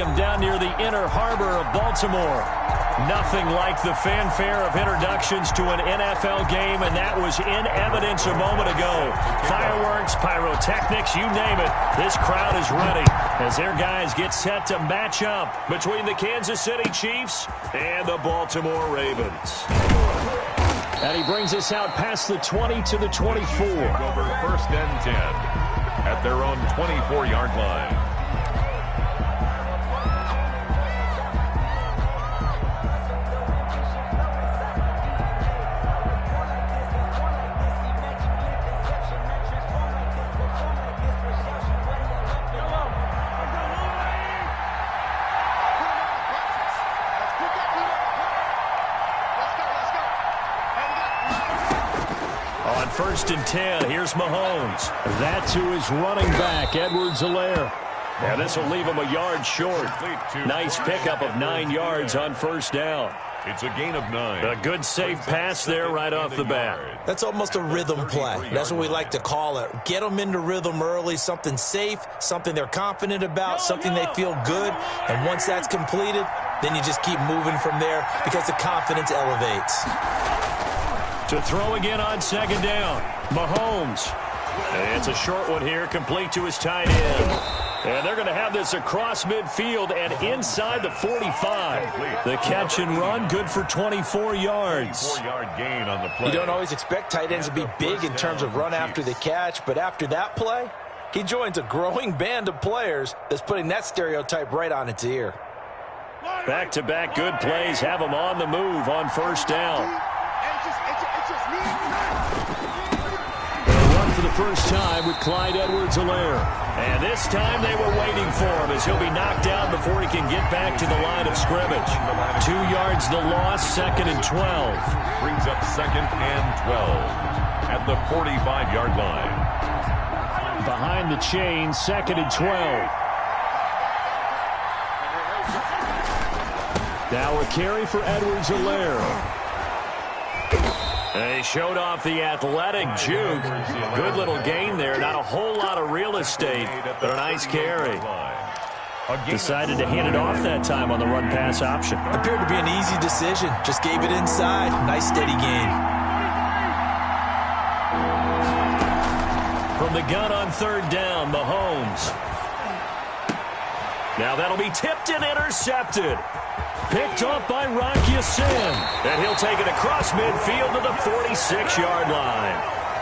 Stadium down near the Inner Harbor of Baltimore. Nothing like the fanfare of introductions to an NFL game, and that was in evidence a moment ago. Fireworks, pyrotechnics, you name it. This crowd is ready as their guys get set to match up between the Kansas City Chiefs and the Baltimore Ravens. And he brings us out past the 20 to the 24. Over 1st and 10 at their own 24-yard line. On 1st and 10, here's Mahomes. That to his running back, Edwards-Helaire. And this will leave him a yard short. Nice pickup of 9 yards on 1st down. It's a gain of 9. A good safe pass there right off the bat. That's almost a rhythm play. That's what we like to call it. Get them into rhythm early, something safe, something they're confident about, something they feel good. And once that's completed, then you just keep moving from there because the confidence elevates. To throw again on 2nd down, Mahomes. And it's a short one here, complete to his tight end. And they're going to have this across midfield and inside the 45. The catch and run, good for 24 yards. 4-yard gain on the play. You don't always expect tight ends to be big in terms of run after the catch, but after that play, he joins a growing band of players that's putting that stereotype right on its ear. Back-to-back good plays have him on the move on 1st down. For the first time with Clyde Edwards-Helaire. And this time they were waiting for him as he'll be knocked down before he can get back to the line of scrimmage. 2 yards the loss, 2nd and 12. Brings up 2nd and 12 at the 45-yard line. Behind the chain, 2nd and 12. Now a carry for Edwards-Helaire. They showed off the athletic juke. Good little gain there. Not a whole lot of real estate, but a nice carry. Decided to hand it off that time on the run-pass option. Appeared to be an easy decision. Just gave it inside. Nice steady gain. From the gun on 3rd down, Mahomes. Now that'll be tipped and intercepted. Picked off by Rocky Sin. And he'll take it across midfield to the 46-yard line.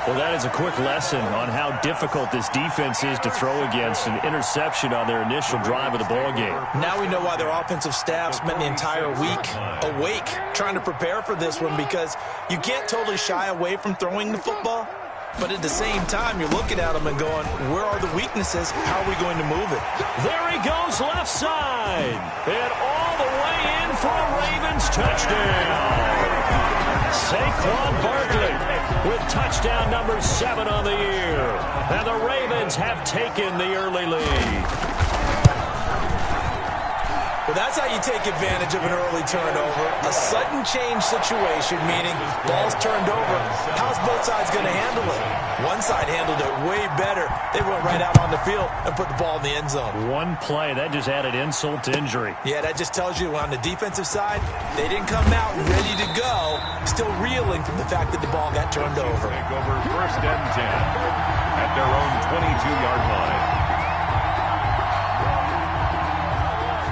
Well, that is a quick lesson on how difficult this defense is to throw against an interception on their initial drive of the ballgame. Now we know why their offensive staff spent the entire week awake trying to prepare for this one, because you can't totally shy away from throwing the football. But at the same time, you're looking at them and going, where are the weaknesses? How are we going to move it? There he goes left side. And all the way in for a Ravens touchdown. Saquon Barkley with touchdown number 7 on the year. And the Ravens have taken the early lead. Well, that's how you take advantage of an early turnover. A sudden change situation, meaning ball's turned over. How's both sides going to handle it? One side handled it way better. They went right out on the field and put the ball in the end zone. One play, that just added insult to injury. Yeah, that just tells you on the defensive side, they didn't come out ready to go, still reeling from the fact that the ball got turned over. Take over 1st and 10 at their own 22-yard line.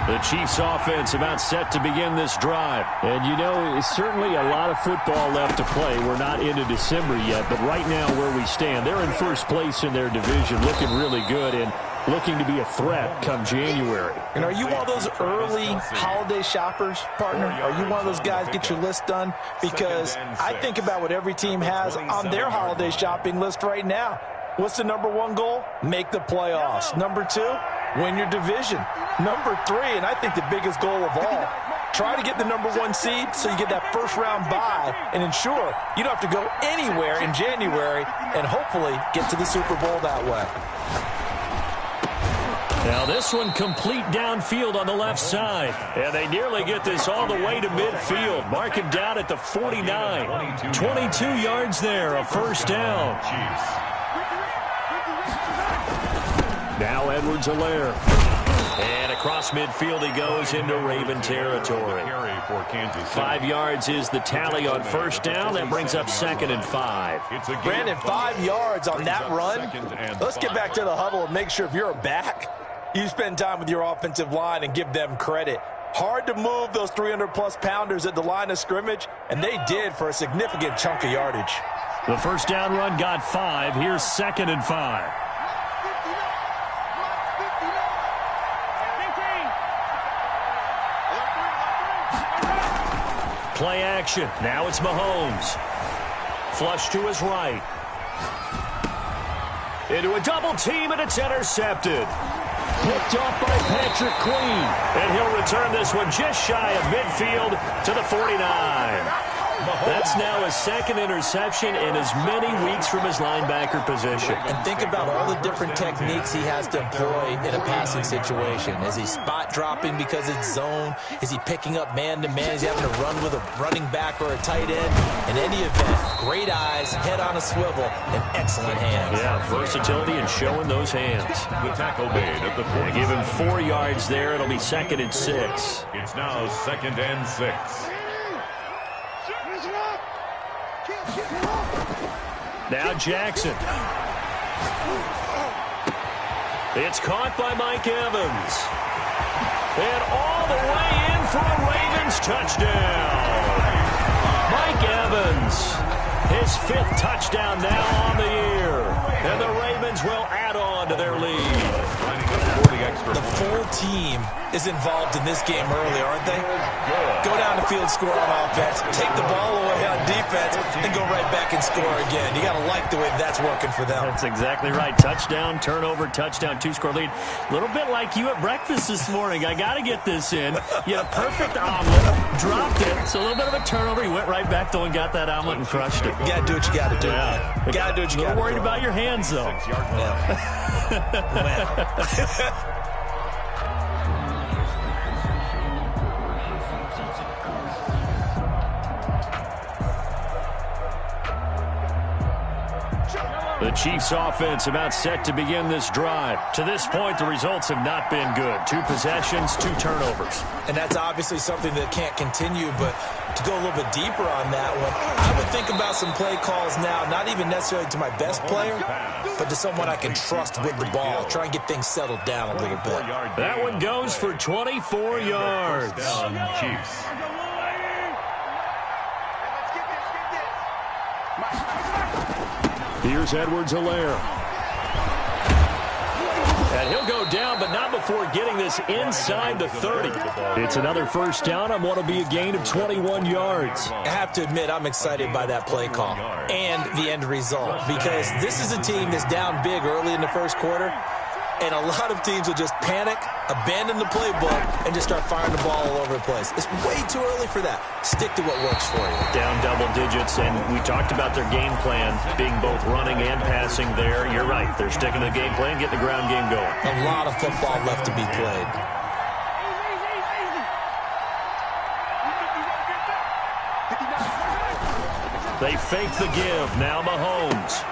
The Chiefs offense about set to begin this drive. And you know, it's certainly a lot of football left to play. We're not into December yet, but right now where we stand, they're in first place in their division, looking really good and looking to be a threat come January. And are you one of those early holiday shoppers, partner? Are you one of those guys get your list done? Because I think about what every team has on their holiday shopping list right now. What's the number 1 goal? Make the playoffs. Number 2, win your division. Number 3, and I think the biggest goal of all, try to get the number 1 seed so you get that first-round bye and ensure you don't have to go anywhere in January and hopefully get to the Super Bowl that way. Now this one complete downfield on the left side. And they nearly get this all the way to midfield. Mark him down at the 49. 22 yards there, a first down. Now Edwards-Helaire. And across midfield he goes into Raven territory. 5 yards is the tally on first down. That brings up 2nd and 5. Brandon, 5 yards on that run. Let's get back to the huddle and make sure if you're a back, you spend time with your offensive line and give them credit. Hard to move those 300-plus pounders at the line of scrimmage, and they did for a significant chunk of yardage. The first down run got 5. Here's 2nd and 5. Play action. Now it's Mahomes. Flush to his right. Into a double team, and it's intercepted. Picked off by Patrick Queen. And he'll return this one just shy of midfield to the 49. That's now his 2nd interception in as many weeks from his linebacker position. And think about all the different techniques he has to employ in a passing situation. Is he spot dropping because it's zone? Is he picking up man-to-man? Is he having to run with a running back or a tight end? In any event, great eyes, head on a swivel, and excellent hands. Yeah, versatility and showing those hands. The tackle made at the 40. Give him 4 yards there. It'll be 2nd and 6. It's now 2nd and 6. Now Jackson. It's caught by Mike Evans. And all the way in for a Ravens touchdown. Mike Evans, his 5th touchdown now on the year. And the Ravens will add on to their lead. The full team is involved in this game early, aren't they? Go down the field, score on offense, take the ball away on defense, and go right back and score again. You got to like the way that's working for them. That's exactly right. Touchdown, turnover, touchdown, 2-score lead. A little bit like you at breakfast this morning. I got to get this in. You had a perfect omelet, dropped it. So a little bit of a turnover. You went right back though and got that omelet and crushed it. You got to do what you got to do. Yeah. You got to do what you got to do. You're worried about your hands though. Yeah. The Chiefs offense about set to begin this drive. To this point, the results have not been good. 2 possessions, 2 turnovers. And that's obviously something that can't continue, but to go a little bit deeper on that one, I would think about some play calls now, not even necessarily to my best player, but to someone I can trust with the ball. Try and get things settled down a little bit. That one goes for 24 yards. Chiefs. Here's Edwards-Helaire. And he'll go down, but not before getting this inside the 30. It's another first down on what will be a gain of 21 yards. I have to admit, I'm excited by that play call and the end result, because this is a team that's down big early in the first quarter, and a lot of teams will just panic, abandon the playbook, and just start firing the ball all over the place. It's way too early for that. Stick to what works for you. Down double digits, and we talked about their game plan being both running and passing there. You're right. They're sticking to the game plan, getting the ground game going. A lot of football left to be played. They fake the give. Now Mahomes.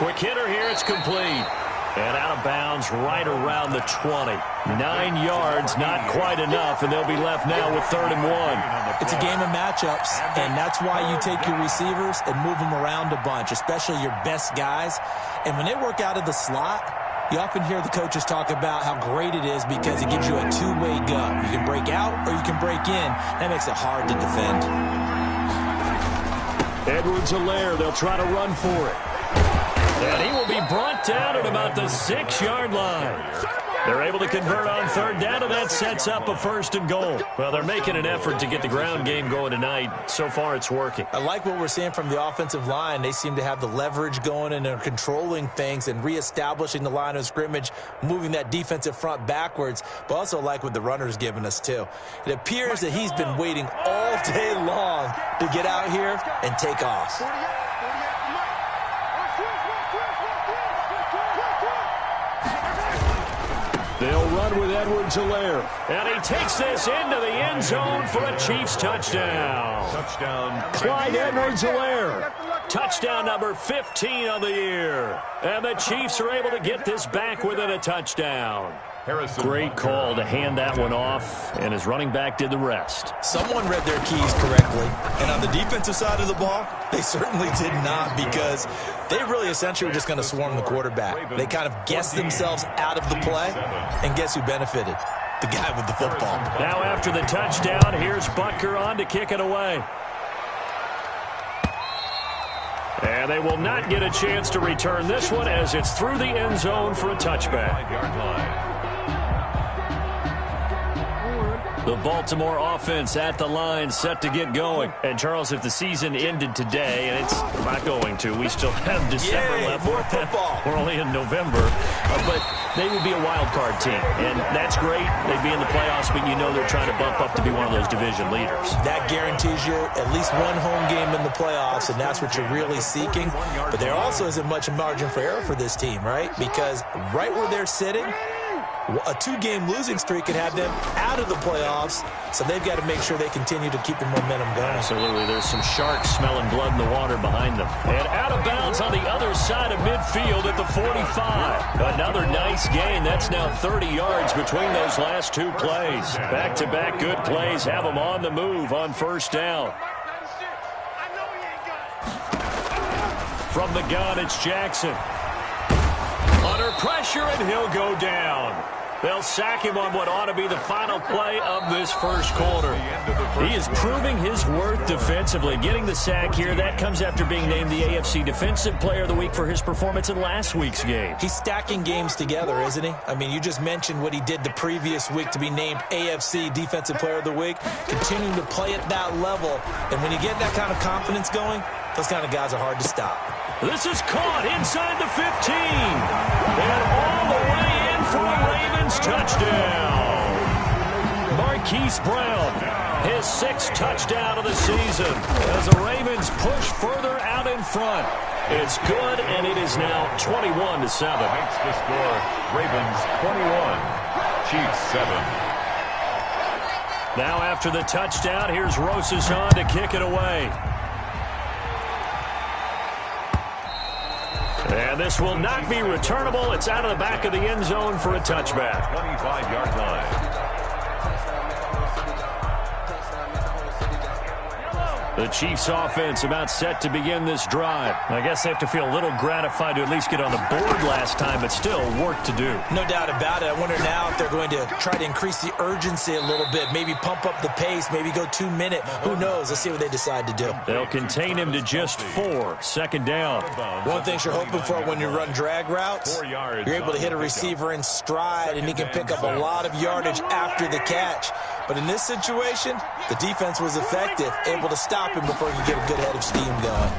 Quick hitter here. It's complete. And out of bounds right around the 20. 9 yards, not quite enough, and they'll be left now with 3rd and 1. It's a game of matchups, and that's why you take your receivers and move them around a bunch, especially your best guys. And when they work out of the slot, you often hear the coaches talk about how great it is because it gives you a two-way go. You can break out or you can break in. That makes it hard to defend. Edwards-Helaire, they'll try to run for it. And he will be brought down at about the 6-yard line. They're able to convert on 3rd down, and that sets up a 1st and goal. Well, they're making an effort to get the ground game going tonight. So far, it's working. I like what we're seeing from the offensive line. They seem to have the leverage going, and they're controlling things and reestablishing the line of scrimmage, moving that defensive front backwards, but also like what the runner's giving us, too. It appears that he's been waiting all day long to get out here and take off. They'll run with Edwards-Helaire. And he takes this into the end zone for a Chiefs touchdown. Clyde Edwards-Helaire. Touchdown number 15 of the year. And the Chiefs are able to get this back within a touchdown. Great call to hand that one off, and his running back did the rest. Someone read their keys correctly, and on the defensive side of the ball, they certainly did not, because they really essentially were just going to swarm the quarterback. They kind of guessed themselves out of the play, and guess who benefited? The guy with the football. Now after the touchdown, here's Butker on to kick it away. And they will not get a chance to return this one as it's through the end zone for a touchback. The Baltimore offense at the line, set to get going. And, Charles, if the season ended today, and it's not going to, we still have December left. More football. We're only in November. But they would be a wild card team. And that's great. They'd be in the playoffs, but you know they're trying to bump up to be one of those division leaders. That guarantees you at least one home game in the playoffs, and that's what you're really seeking. But there also isn't much margin for error for this team, right? Because right where they're sitting, a two-game losing streak could have them out of the playoffs, so they've got to make sure they continue to keep the momentum going. Absolutely. There's some sharks smelling blood in the water behind them. And out of bounds on the other side of midfield at the 45. Another nice gain. That's now 30 yards between those last two plays. Back-to-back good plays have them on the move on first down. From the gun, it's Jackson. Under pressure, and he'll go down. They'll sack him on what ought to be the final play of this first quarter. He is proving his worth defensively. Getting the sack here, that comes after being named the AFC Defensive Player of the Week for his performance in last week's game. He's stacking games together, isn't he? I mean, you just mentioned what he did the previous week to be named AFC Defensive Player of the Week, continuing to play at that level. And when you get that kind of confidence going, those kind of guys are hard to stop. This is caught inside the 15. And all the way in for a Ravens touchdown. Marquise Brown, his 6th touchdown of the season as the Ravens push further out in front. It's good, and it is now 21-7. Makes the score Ravens 21, Chiefs 7. Now after the touchdown, here's Rosas on to kick it away. And this will not be returnable. It's out of the back of the end zone for a touchback. 25-yard line. The Chiefs offense about set to begin this drive. I guess they have to feel a little gratified to at least get on the board last time, but still work to do. No doubt about it. I wonder now if they're going to try to increase the urgency a little bit, maybe pump up the pace, maybe go 2-minute. Who knows? Let's see what they decide to do. They'll contain him to just 4. Second down. One thing you're hoping for when you run drag routes, you're able to hit a receiver in stride, and he can pick up a lot of yardage after the catch. But in this situation, the defense was effective, able to stop him before he could get a good head of steam going.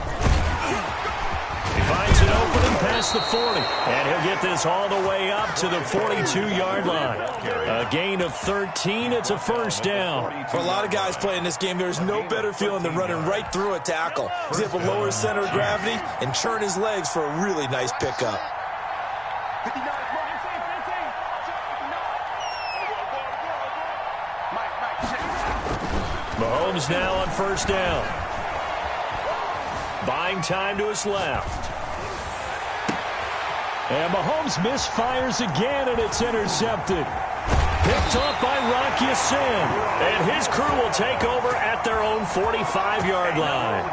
He finds an opening past the 40, and he'll get this all the way up to the 42-yard line. A gain of 13, it's a first down. For a lot of guys playing this game, there's no better feeling than running right through a tackle. He's able to lower his center of gravity and churn his legs for a really nice pickup. Mahomes now on first down. Buying time to his left. And Mahomes misfires again, and it's intercepted. Picked off by Rocky Sin. And his crew will take over at their own 45-yard line.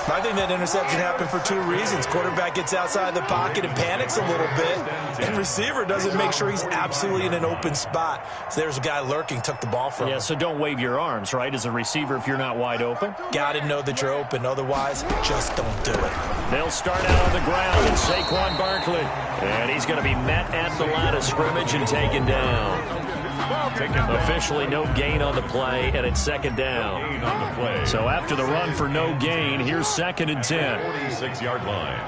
I think that interception happened for 2 reasons. Quarterback gets outside the pocket and panics a little bit, and receiver doesn't make sure he's absolutely in an open spot. So there's a guy lurking, took the ball from him. Yeah, so don't wave your arms, right, as a receiver if you're not wide open. Got to know that you're open. Otherwise, just don't do it. They'll start out on the ground, and Saquon Barkley. And he's going to be met at the line of scrimmage and taken down. Officially no gain on the play, and it's second down. So after the run for no gain, here's 2nd and 10. 46-yard line.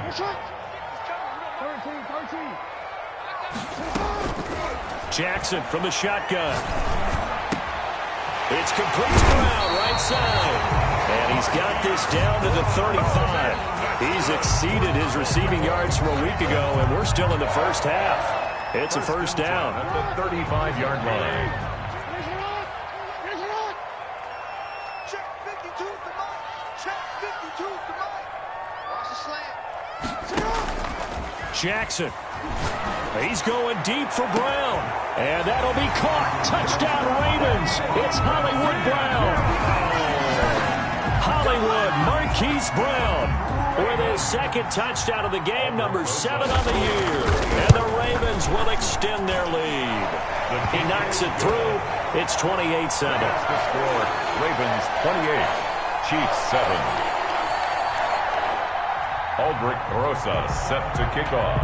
Jackson from the shotgun. It's complete to Brown, right side. And he's got this down to the 35. He's exceeded his receiving yards from a week ago, and we're still in the first half. It's a first down. At the 35-yard line. Check 52 to Mike. Check 52 to Mike. Watch the slant. Jackson. He's going deep for Brown. And that'll be caught. Touchdown, Ravens. It's Hollywood Brown. Hollywood Marquise Brown with his second touchdown of the game, number 7 on the year. And the Ravens will extend their lead. He knocks it through. It's 28-7. That's the score. Ravens 28, Chiefs 7. Aldrich Rosa set to kick off.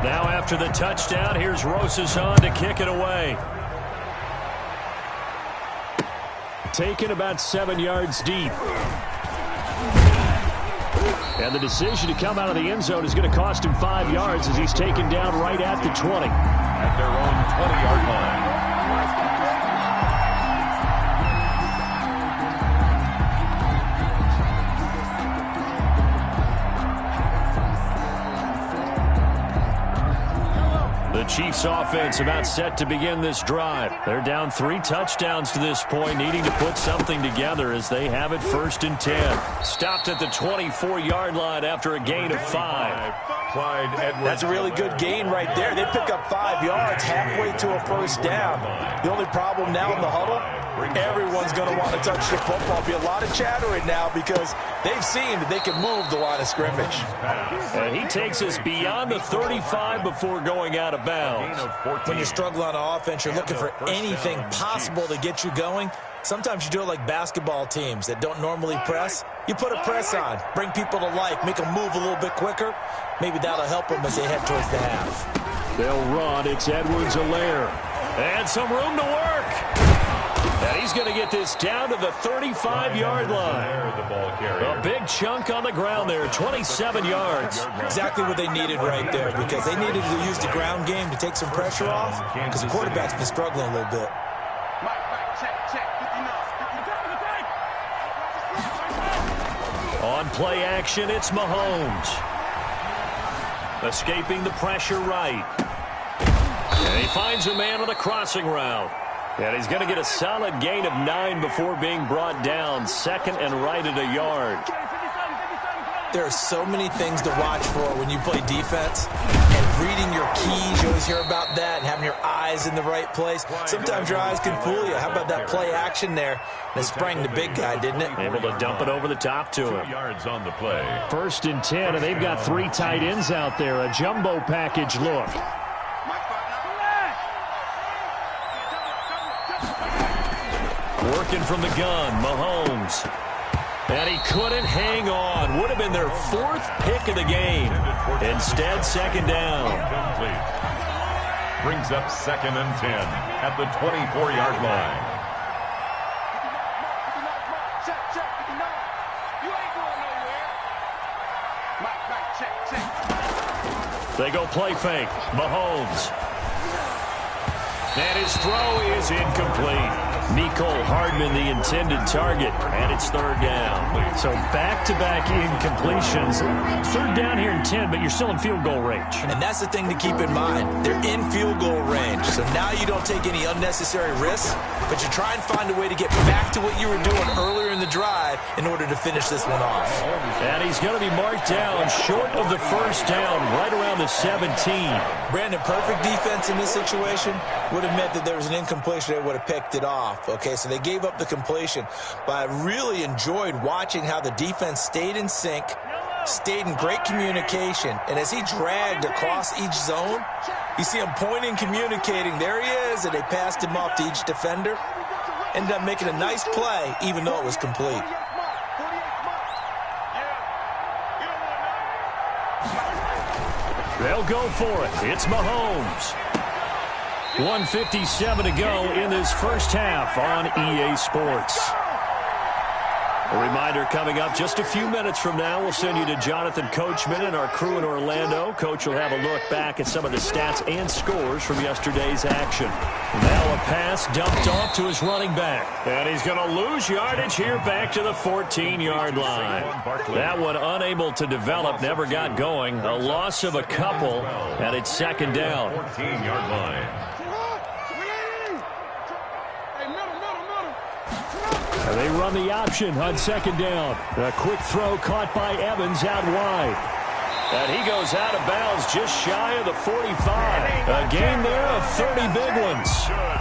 Now after the touchdown, here's Rosason to kick it away. Taken about 7 yards deep. And the decision to come out of the end zone is going to cost him 5 yards as he's taken down right at the 20. At their own 20-yard line. The Chiefs offense about set to begin this drive. They're down 3 touchdowns to this point, needing to put something together as they have it 1st and 10. Stopped at the 24-yard line after a gain of 5. Clyde Edwards. That's a really good gain right there. They pick up 5 yards halfway to a 1st down. The only problem now in the huddle, everyone's going to want to touch the football. Be a lot of chattering now because they've seen that they can move the line of scrimmage. And he takes us beyond the 35 before going out of bounds. When you struggle on offense, you're looking for anything possible to get you going. Sometimes you do it like basketball teams that don't normally press. You put a press on, bring people to life, make them move a little bit quicker. Maybe that'll help them as they head towards the half. They'll run. It's Edwards-Helaire. And some room to work. And he's going to get this down to the 35-yard line. A big chunk on the ground there, 27 yards. Exactly what they needed right there because they needed to use the ground game to take some pressure off because the quarterback's been struggling a little bit. On play action, it's Mahomes. Escaping the pressure right. And he finds a man on the crossing route. And he's going to get a solid gain of 9 before being brought down. 2nd and right at a yard. There are so many things to watch for when you play defense. And reading your keys, you always hear about that, and having your eyes in the right place. Sometimes your eyes can fool you. How about that play action there? And it sprang the big guy, didn't it? Able to dump it over the top to him. 2 yards on the play. 1st and 10, and they've got 3 tight ends out there. A jumbo package look. Working from the gun, Mahomes. And he couldn't hang on. Would have been their 4th pick of the game. Instead, 2nd down. Complete. Brings up 2nd and 10 at the 24-yard line. They go play fake. Mahomes. And his throw is incomplete. Nicole Hardman, the intended target, and it's 3rd down. So back-to-back incompletions. 3rd down here and 10, but you're still in field goal range. And that's the thing to keep in mind. They're in field goal range. So now you don't take any unnecessary risks, but you try and find a way to get back to what you were doing earlier in the drive in order to finish this one off. And he's going to be marked down short of the 1st down, right around the 17. Brandon, perfect defense in this situation would have meant that there was an incompletion. They would have picked it off. Okay, so they gave up the completion. But I really enjoyed watching how the defense stayed in sync, stayed in great communication. And as he dragged across each zone, you see him pointing, communicating. There he is, and they passed him off to each defender. Ended up making a nice play, even though it was complete. They'll go for it. It's Mahomes. 1:57 to go in this 1st half on EA Sports. A reminder coming up just a few minutes from now. We'll send you to Jonathan Coachman and our crew in Orlando. Coach will have a look back at some of the stats and scores from yesterday's action. Now a pass dumped off to his running back. And he's going to lose yardage here back to the 14-yard line. That one unable to develop, never got going. A loss of a couple, and it's 2nd down. 14-yard line. And they run the option on 2nd down. A quick throw caught by Evans out wide. And he goes out of bounds just shy of the 45. A gain there of 30 big ones.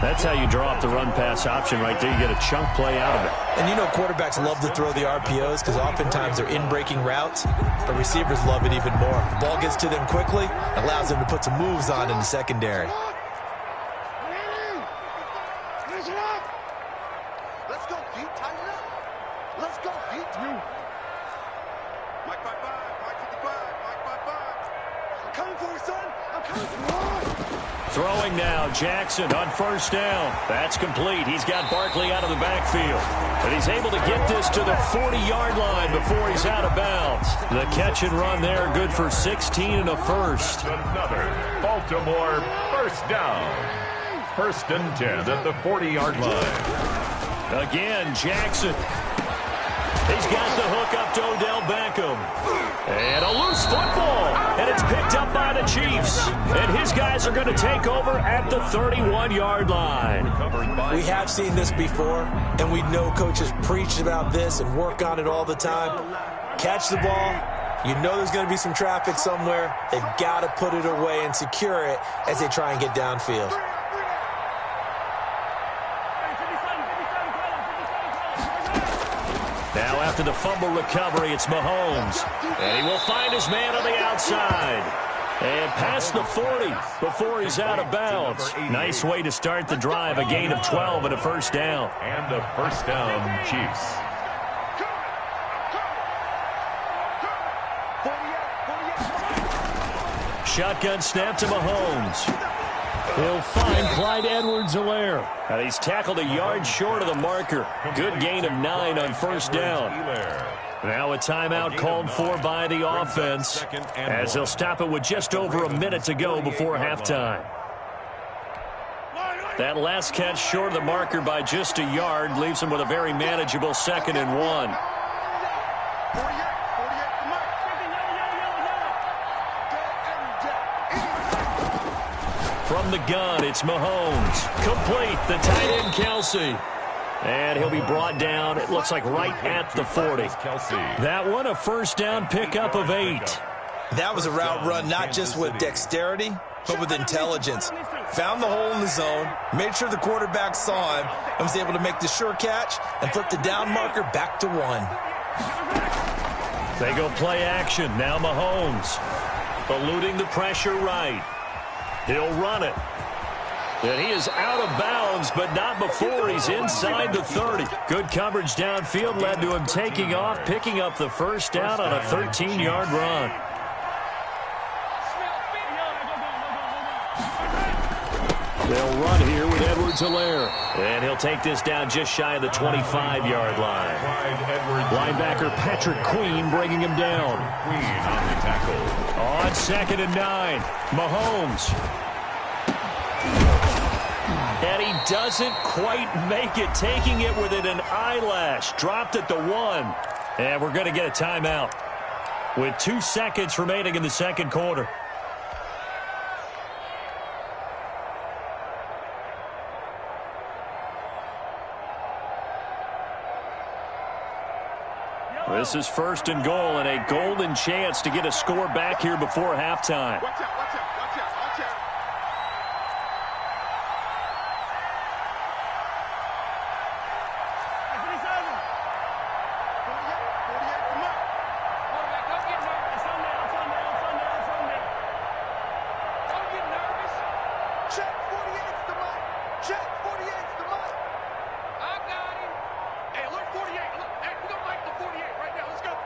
That's how you draw up the run-pass option right there. You get a chunk play out of it. And you know quarterbacks love to throw the RPOs because oftentimes they're in-breaking routes, but receivers love it even more. The ball gets to them quickly, allows them to put some moves on in the secondary. Let's go deep, tighten up. Let's go deep. Mike 5-5, Mike 55, Mike 5-5. I'm coming for you, son. I'm coming for you. Throwing now, Jackson on first down. That's complete. He's got Barkley out of the backfield. But he's able to get this to the 40-yard line before he's out of bounds. The catch and run there, good for 16 and a first. Another Baltimore first down. 1st and 10 at the 40-yard line. Again, Jackson. He's got the hook up to Odell Beckham. And a loose football. And it's picked up by the Chiefs. And his guys are going to take over at the 31-yard line. We have seen this before, and we know coaches preach about this and work on it all the time. Catch the ball. You know there's going to be some traffic somewhere. They've got to put it away and secure it as they try and get downfield. Now after the fumble recovery, it's Mahomes. And he will find his man on the outside. And past the 40 before he's out of bounds. Nice way to start the drive. A gain of 12 and a first down. And a first down, Chiefs. Shotgun snap to Mahomes. He'll find Clyde Edwards-Helaire. And he's tackled a yard short of the marker. Good gain of 9 on first down. Now a timeout called for by the offense as they'll stop it with just over a minute to go before halftime. That last catch short of the marker by just a yard leaves them with a very manageable 2nd and 1. From the gun, it's Mahomes. Complete, the tight end, Kelsey. And he'll be brought down, it looks like right at the 40. That one, a first down pickup of 8. That was a route run not just with dexterity, but with intelligence. Found the hole in the zone, made sure the quarterback saw him, and was able to make the sure catch and flip the down marker back to 1. They go play action. Now Mahomes eluding the pressure right. He'll run it. And he is out of bounds, but not before he's inside the 30. Good coverage downfield led to him taking off, picking up the first down on a 13-yard run. They'll run here with Edwards-Helaire. And he'll take this down just shy of the 25-yard line. Linebacker Patrick Queen bringing him down. Queen on the tackle. On 2nd and 9, Mahomes. And he doesn't quite make it, taking it within an eyelash. Dropped at the 1. And we're going to get a timeout with 2 seconds remaining in the second quarter. This is 1st and goal and a golden chance to get a score back here before halftime. Watch out, watch out, watch out, watch out. Check 48's the mic. Check 48's the mic. I got him. Hey, alert 48. Look, hey, we got mic to 48 right now. Let's go.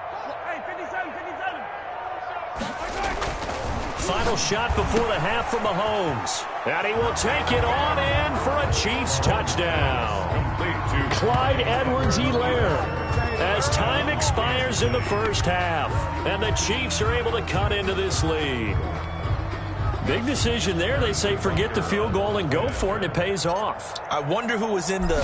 Hey, 57, 57. Final shot before the half from Mahomes. And he will take it on in for a Chiefs touchdown. Complete to Clyde Edwards-Helaire. As time expires in the first half, and the Chiefs are able to cut into this lead. Big decision there. They say forget the field goal and go for it, and it pays off. I wonder who was in the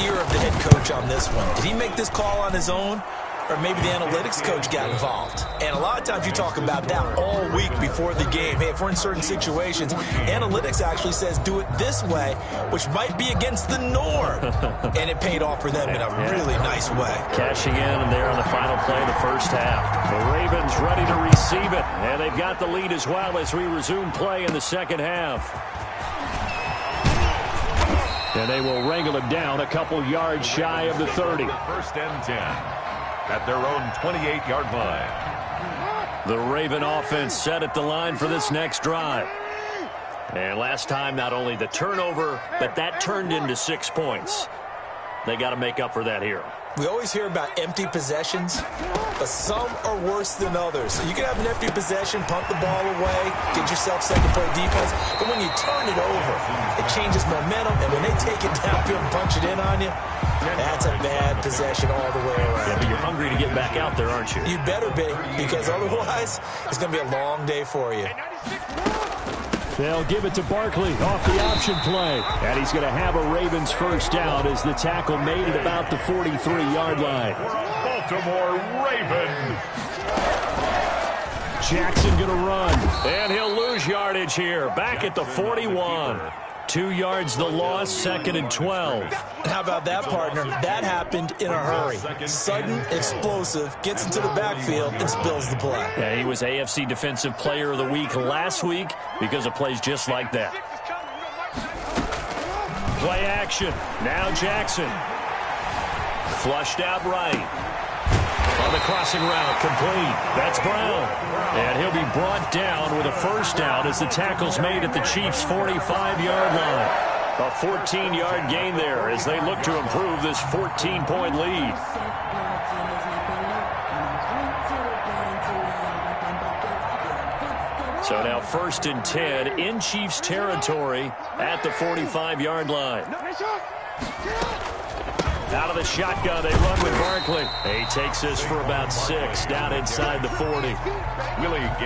ear of the head coach on this one. Did he make this call on his own, or maybe the analytics coach got involved. And a lot of times you talk about that all week before the game. Hey, if we're in certain situations, analytics actually says do it this way, which might be against the norm. And it paid off for them in a really nice way. Cashing in there on the final play of the first half. The Ravens ready to receive it, and they've got the lead as well as we resume play in the second half. And they will wrangle him down a couple yards shy of the 30. First and 10 at their own 28-yard line. The Raven offense set at the line for this next drive. And last time, not only the turnover, but that turned into 6 points. They got to make up for that here. We always hear about empty possessions, but some are worse than others. So you can have an empty possession, punt the ball away, get yourself second play defense, but when you turn it over, it changes momentum, and when they take it downfield and punch it in on you, that's a bad possession all the way around. Yeah, but you're hungry to get back out there, aren't you? You better be, because otherwise, it's going to be a long day for you. They'll give it to Barkley off the option play. And he's going to have a Ravens first down as the tackle made at about the 43-yard line. Baltimore Ravens. Jackson going to run. And he'll lose yardage here. Back at the 41. 2 yards the loss, 2nd and 12. How about that, partner? That happened in a hurry. Sudden, explosive, gets into the backfield, and spills the play. Yeah, he was AFC Defensive Player of the Week last week because of plays just like that. Play action. Now Jackson. Flushed out right. On the crossing route, complete. That's Brown. And he'll be brought down with a first down as the tackle's made at the Chiefs' 45-yard line. A 14-yard gain there as they look to improve this 14-point lead. So now 1st and 10 in Chiefs territory at the 45-yard line. Out of the shotgun, they run with Barkley. He takes this for about 6 down inside the 40.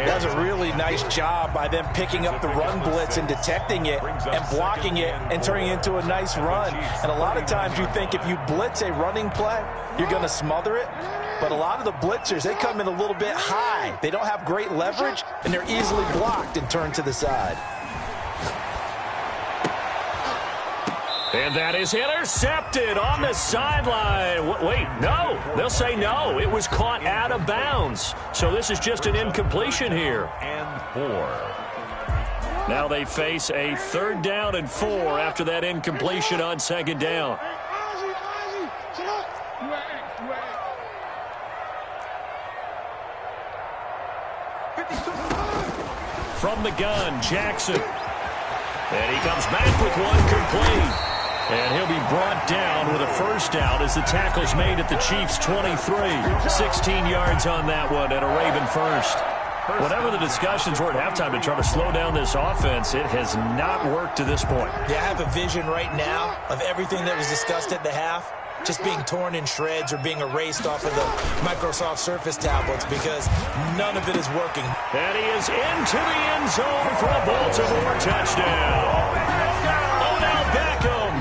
That's a really nice job by them picking up the run blitz and detecting it and blocking it and turning it into a nice run. And a lot of times you think if you blitz a running play, you're going to smother it. But a lot of the blitzers, they come in a little bit high. They don't have great leverage, and they're easily blocked and turned to the side. And that is intercepted on the sideline. Wait, no. They'll say no. It was caught out of bounds. So this is just an incompletion here. And 4. Now they face a 3rd down and 4 after that incompletion on 2nd down. From the gun, Jackson. And he comes back with one complete. And he'll be brought down with a first down as the tackle's made at the Chiefs' 23. 16 yards on that one and a Raven first. Whatever the discussions were at halftime to try to slow down this offense, it has not worked to this point. Yeah, I have a vision right now of everything that was discussed at the half just being torn in shreds or being erased off of the Microsoft Surface tablets because none of it is working. And he is into the end zone for a Baltimore touchdown. Odell Beckham,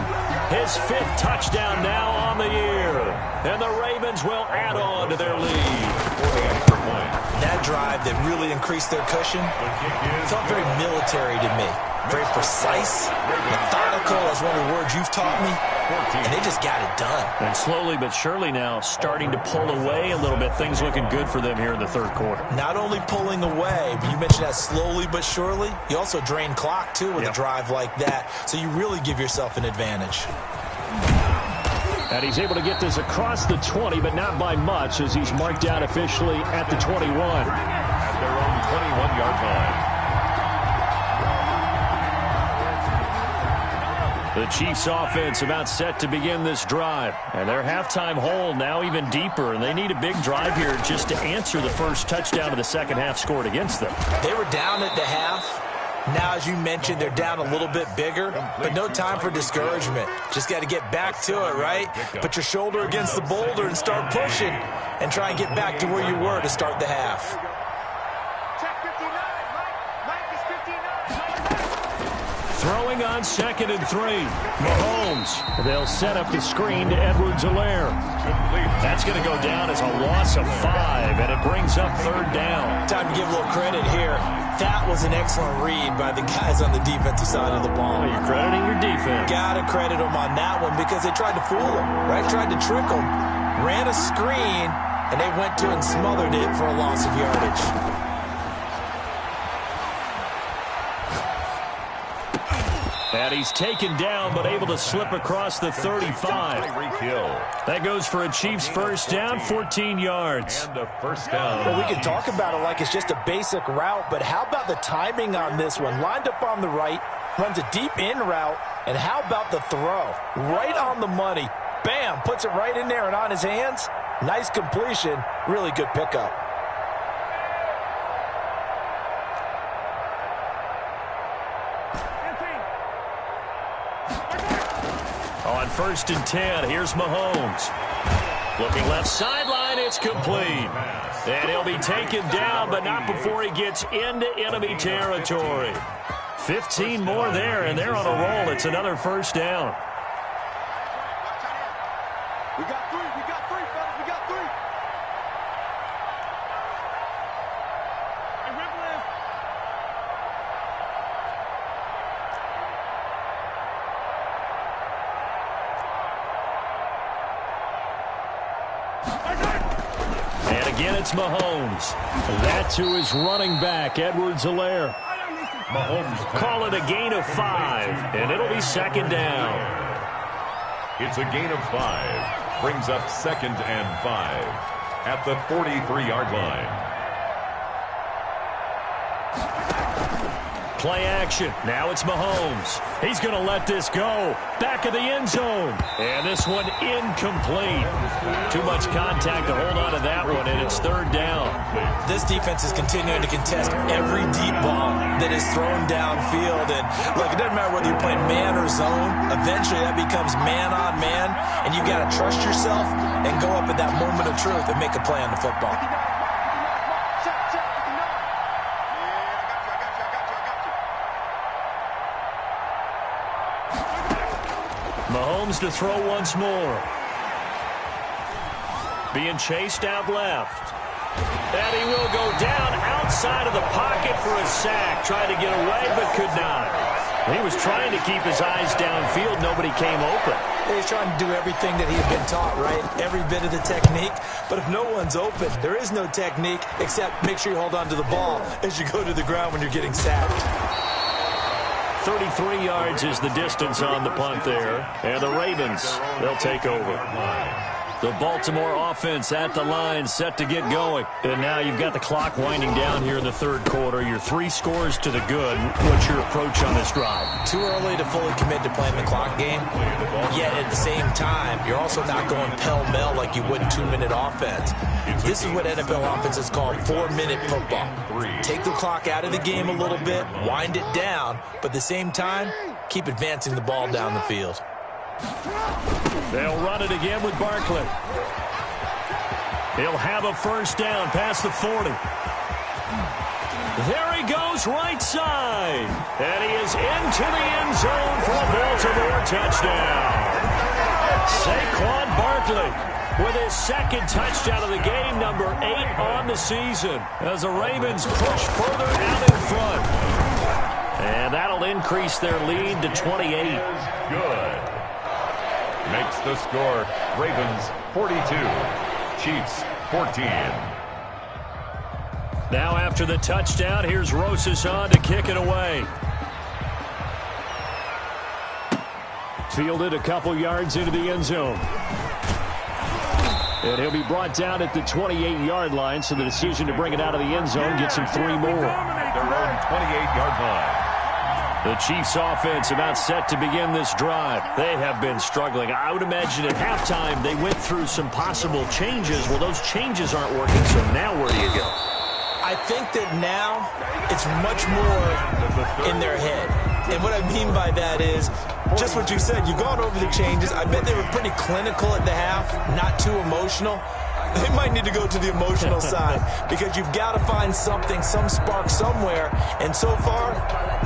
his 5th touchdown now on the year. And the Ravens will add on to their lead. That drive that really increased their cushion felt very military to me. Very precise, methodical, that's one of the words you've taught me. And they just got it done. And slowly but surely now starting to pull away a little bit. Things looking good for them here in the 3rd quarter. Not only pulling away, but you mentioned that slowly but surely. You also drain clock, too, with a drive like that. So you really give yourself an advantage. And he's able to get this across the 20, but not by much as he's marked out officially at the 21. At their own 21-yard line. The Chiefs offense about set to begin this drive. And their halftime hole now even deeper. And they need a big drive here just to answer the first touchdown of the second half scored against them. They were down at the half. Now, as you mentioned, they're down a little bit bigger, but no time for discouragement. Just got to get back to it, right? Put your shoulder against the boulder and start pushing and try and get back to where you were to start the half. Throwing on 2nd and 3. Mahomes. They'll set up the screen to Edwards-Helaire. That's going to go down as a loss of 5, and it brings up 3rd down. Time to give a little credit here. That was an excellent read by the guys on the defensive side of the ball. Well, you're crediting your defense. Got to credit them on that one because they tried to fool them, right? Tried to trick them. Ran a screen, and they went to it and smothered it for a loss of yardage. And he's taken down, but able to slip across the 35. That goes for a Chiefs first down, 14 yards. And a first down. Well, we can talk about it like it's just a basic route, but how about the timing on this one? Lined up on the right, runs a deep in route, and how about the throw? Right on the money. Bam, puts it right in there and on his hands. Nice completion, really good pickup. On 1st and 10, here's Mahomes. Looking left sideline, it's complete. And he'll be taken down, but not before he gets into enemy territory. 15 more there, and they're on a roll. It's another first down. We got 3, fellas, we got 3. Hey, Ripley. And again, it's Mahomes. That's who is running back, Edwards-Helaire. Mahomes. Call it a gain of 5, and it'll be 2nd down. It's a gain of 5. Brings up 2nd and 5 at the 43-yard line. Play action. Now it's Mahomes. He's going to let this go. Back of the end zone. And this one incomplete. Too much contact to hold on to that one, and it's 3rd down. This defense is continuing to contest every deep ball that is thrown downfield. And look, it doesn't matter whether you're playing man or zone. Eventually that becomes man on man, and you got to trust yourself and go up at that moment of truth and make a play on the football. Mahomes to throw once more. Being chased out left. And he will go down outside of the pocket for a sack. Tried to get away, but could not. He was trying to keep his eyes downfield. Nobody came open. He's trying to do everything that he had been taught, right? Every bit of the technique. But if no one's open, there is no technique except make sure you hold on to the ball as you go to the ground when you're getting sacked. 33 yards is the distance on the punt there. And the Ravens, they'll take over. The Baltimore offense at the line, set to get going. And now you've got the clock winding down here in the 3rd quarter. You're 3 scores to the good. What's your approach on this drive? Too early to fully commit to playing the clock game. Yet at the same time, you're also not going pell-mell like you would 2-minute offense. This is what NFL offenses call 4-minute football. Take the clock out of the game a little bit, wind it down, but at the same time, keep advancing the ball down the field. They'll run it again with Barkley. He'll have a first down past the 40. There he goes, right side. And he is into the end zone for a Baltimore touchdown. Saquon Barkley with his 2nd touchdown of the game, number 8 on the season, as the Ravens push further out in front. And that'll increase their lead to 28. Good. Makes the score Ravens 42, Chiefs 14. Now after the touchdown, here's Rosas on to kick it away. Fielded a couple yards into the end zone. And he'll be brought down at the 28-yard line, so the decision to bring it out of the end zone gets him 3 more. Their own 28-yard line. The Chiefs offense about set to begin this drive. They have been struggling. I would imagine at halftime they went through some possible changes. Well, those changes aren't working, so now where do you go? I think that now it's much more in their head. And what I mean by that is just what you said. You've gone over the changes. I bet they were pretty clinical at the half, not too emotional. They might need to go to the emotional side because you've got to find something, some spark somewhere. And so far,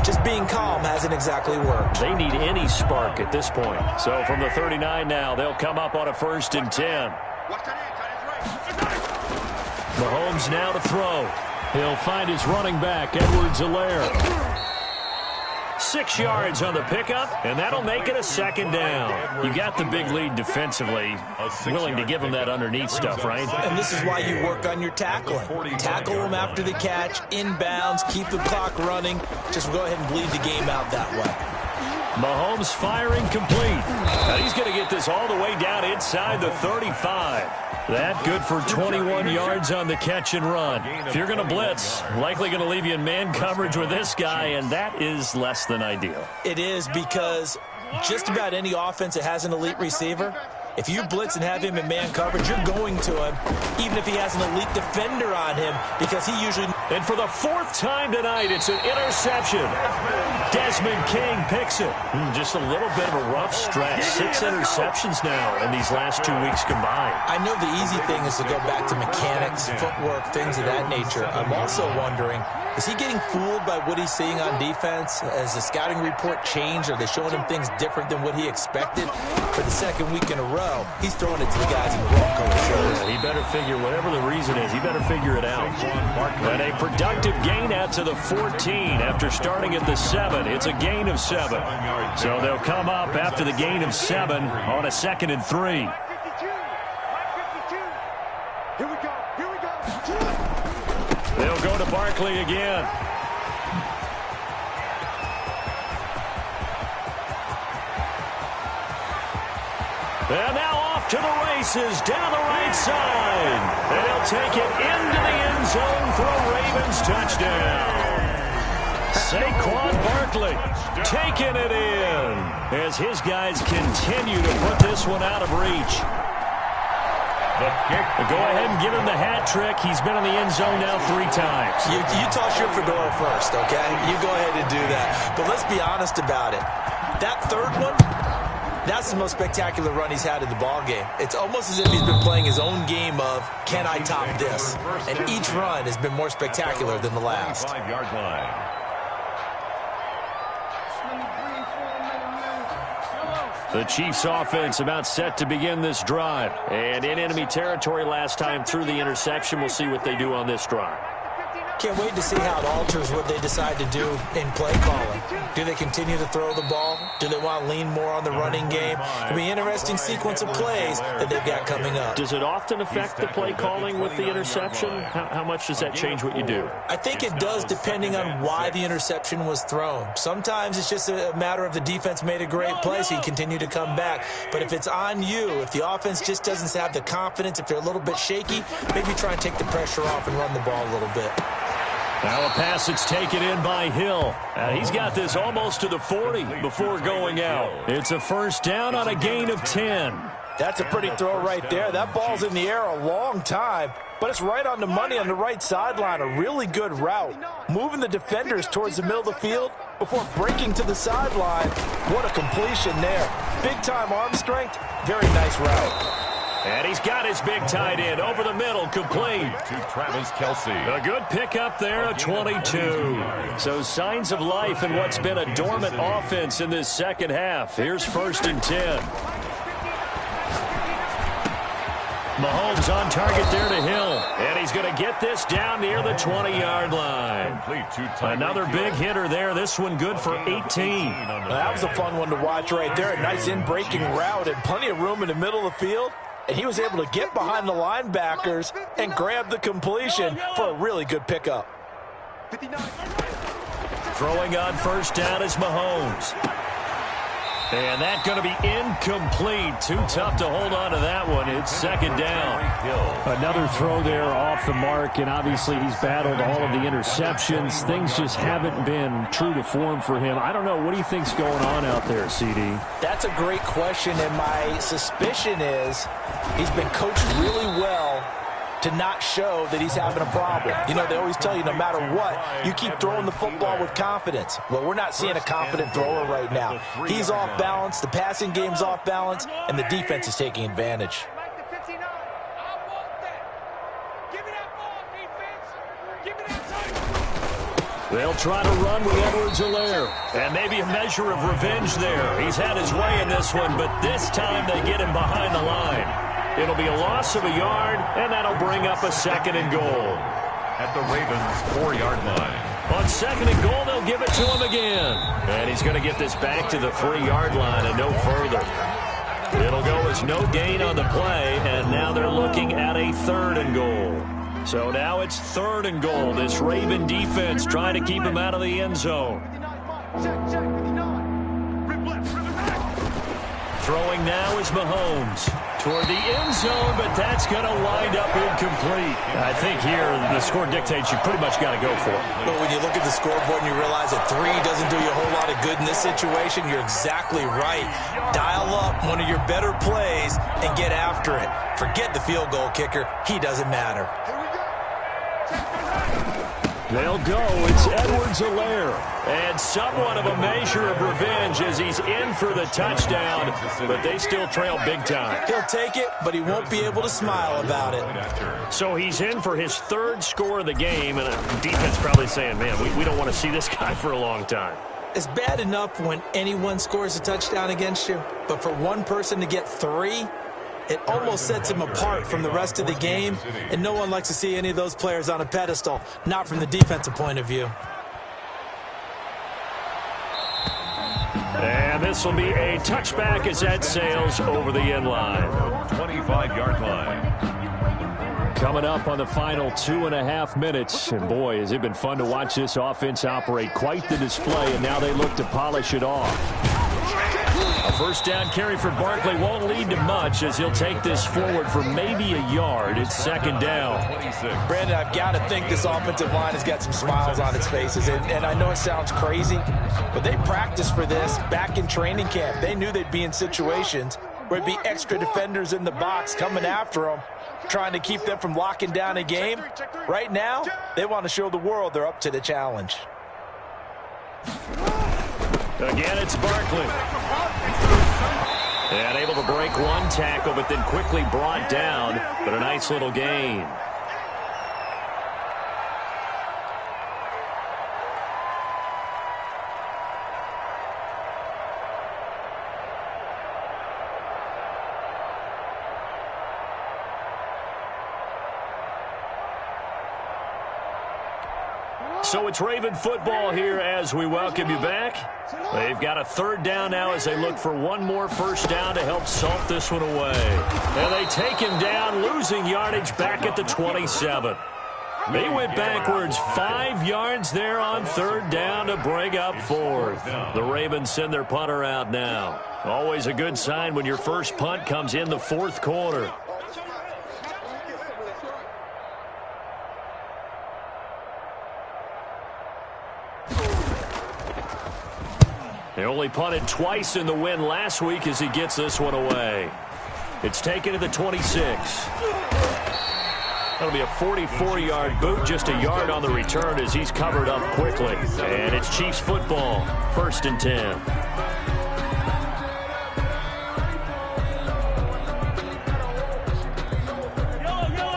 just being calm hasn't exactly worked. They need any spark at this point. So from the 39 now, they'll come up on a 1st and 10. Mahomes now to throw. He'll find his running back, Edwards-Helaire. 6 yards on the pickup, and that'll make it a 2nd down. You got the big lead defensively. Willing to give him that underneath stuff, right? And this is why you work on your tackling. Tackle them after the catch, inbounds, keep the clock running. Just go ahead and bleed the game out that way. Mahomes firing complete. Now he's going to get this all the way down inside the 35. That good for 21 yards on the catch and run. If you're going to blitz, likely going to leave you in man coverage with this guy, and that is less than ideal. It is because just about any offense that has an elite receiver, if you blitz and have him in man coverage, you're going to him, even if he has an elite defender on him, because he usually... And for the 4th time tonight, it's an interception. Desmond King picks it. Just a little bit of a rough stretch. 6 interceptions now in these last 2 weeks combined. I know the easy thing is to go back to mechanics, footwork, things of that nature. I'm also wondering, is he getting fooled by what he's seeing on defense? Has the scouting report changed? Are they showing him things different than what he expected? For the 2nd week in a row, he's throwing it to the guys in brown-color shirts. He better figure, whatever the reason is, he better figure it out. And a productive gain out to the 14 after starting at the 7. It's a gain of 7. So they'll come up after the gain of 7 on a 2nd and 3. Here we go. Here we go. They'll go to Barkley again. And now off to the races down the right side. And he'll take it into the end zone for a Ravens touchdown. Saquon Barkley taking it in as his guys continue to put this one out of reach. Go ahead and give him the hat trick. He's been in the end zone now 3 times. You toss your fedora first, okay? You go ahead and do that. But let's be honest about it. That 3rd one, that's the most spectacular run he's had in the ballgame. It's almost as if he's been playing his own game of, can I top this? And each run has been more spectacular than the last. 5-yard line. The Chiefs offense about set to begin this drive. And in enemy territory last time through the interception. We'll see what they do on this drive. Can't wait to see how it alters what they decide to do in play calling. Do they continue to throw the ball? Do they want to lean more on the running game? It'll be an interesting sequence of plays that they've got coming up. Does it often affect the play calling with the interception? How much does that change what you do? I think it does depending on why the interception was thrown. Sometimes it's just a matter of the defense made a great play, so you continue to come back. But if it's on you, if the offense just doesn't have the confidence, if they're a little bit shaky, maybe try and take the pressure off and run the ball a little bit. Now a pass that's taken in by Hill. He's got this almost to the 40 before going out. It's a 1st down on a gain of 10. That's a pretty throw right there. That ball's in the air a long time, but it's right on the money on the right sideline. A really good route. Moving the defenders towards the middle of the field before breaking to the sideline. What a completion there. Big-time arm strength. Very nice route. And he's got his big tight end over the middle, complete. To Travis Kelce. A good pickup there at 22. So signs of life in what's been a dormant offense in this 2nd half. Here's 1st and 10. Mahomes on target there to Hill. And he's going to get this down near the 20-yard line. Another big hitter there. This one good for 18. That was a fun one to watch right there. A nice in-breaking route and plenty of room in the middle of the field. And he was able to get behind the linebackers and grab the completion for a really good pickup. Throwing on 1st down is Mahomes. And that's going to be incomplete. Too tough to hold on to that one. It's 2nd down. Another throw there off the mark, and obviously he's battled all of the interceptions. Things just haven't been true to form for him. I don't know. What do you think's going on out there, CD? That's a great question, and my suspicion is he's been coached really well to not show that he's having a problem. You know, they always tell you no matter what, you keep throwing the football with confidence. Well, we're not seeing a confident thrower right now. He's off balance, the passing game's off balance, and the defense is taking advantage. They'll try to run with Edwards-Helaire. And maybe a measure of revenge there. He's had his way in this one, but this time they get him behind the line. It'll be a loss of a yard, and that'll bring up a 2nd and goal. At the Ravens' 4-yard line. On 2nd and goal, they'll give it to him again. And he's going to get this back to the 3-yard line and no further. It'll go as no gain on the play, and now they're looking at a 3rd and goal. So now it's 3rd and goal. This Raven defense trying to keep him out of the end zone. Throwing now is Mahomes toward the end zone, but that's going to wind up incomplete. I think here the score dictates you pretty much got to go for it. But when you look at the scoreboard and you realize that 3 doesn't do you a whole lot of good in this situation, you're exactly right. Dial up one of your better plays and get after it. Forget the field goal kicker. He doesn't matter. They'll go. It's Edwards-Helaire. And somewhat of a measure of revenge as he's in for the touchdown, but they still trail big time. He'll take it, but he won't be able to smile about it. So he's in for his 3rd score of the game, and the defense probably saying, man, we don't want to see this guy for a long time. It's bad enough when anyone scores a touchdown against you, but for one person to get 3, it almost sets him apart from the rest of the game, and no one likes to see any of those players on a pedestal, not from the defensive point of view. And this will be a touchback as that sails over the end line. 25-yard line. Coming up on the final 2.5 minutes, and boy, has it been fun to watch this offense operate. Quite the display, and now they look to polish it off. A 1st down carry for Barkley won't lead to much as he'll take this forward for maybe a yard. It's 2nd down. Brandon, I've got to think this offensive line has got some smiles on its faces. And I know it sounds crazy, but they practiced for this back in training camp. They knew they'd be in situations where there'd be extra defenders in the box coming after them, trying to keep them from locking down a game. Right now, they want to show the world they're up to the challenge. Again, it's Barkley. And able to break one tackle, but then quickly brought down. But a nice little gain. So it's Raven football here as we welcome you back. They've got a 3rd down now as they look for one more 1st down to help salt this one away. And they take him down, losing yardage back at the 27. They went backwards 5 yards there on 3rd down to bring up 4th. The Ravens send their punter out now. Always a good sign when your first punt comes in the 4th quarter. They only punted twice in the win last week as he gets this one away. It's taken to the 26. That'll be a 44-yard boot, just a yard on the return as he's covered up quickly. And it's Chiefs football, 1st and 10.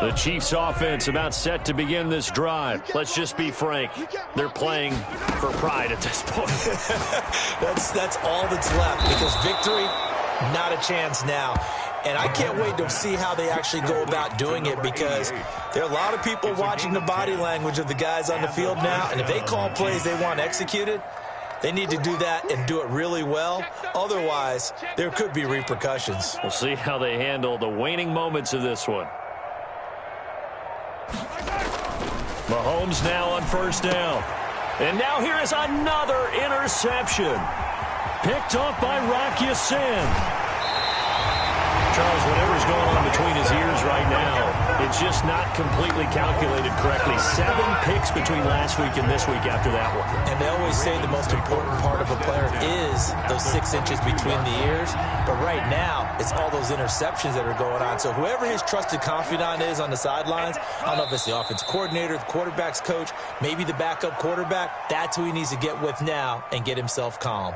The Chiefs offense about set to begin this drive. Let's just be frank. They're playing for pride at this point. That's all that's left, because victory, not a chance now. And I can't wait to see how they actually go about doing it, because there are a lot of people watching the body language of the guys on the field now, and if they call plays they want executed, they need to do that and do it really well. Otherwise, there could be repercussions. We'll see how they handle the waning moments of this one. Mahomes now on 1st down. And now here is another interception. Picked off by Rock Ya-Sin. Charles, whatever's going on between his ears right now, it's just not completely calculated correctly. 7 picks between last week and this week after that one. And they always say the most important part of a player is those 6 inches between the ears. But right now, it's all those interceptions that are going on. So whoever his trusted confidant is on the sidelines, I don't know if it's the offensive coordinator, the quarterback's coach, maybe the backup quarterback, that's who he needs to get with now and get himself calm.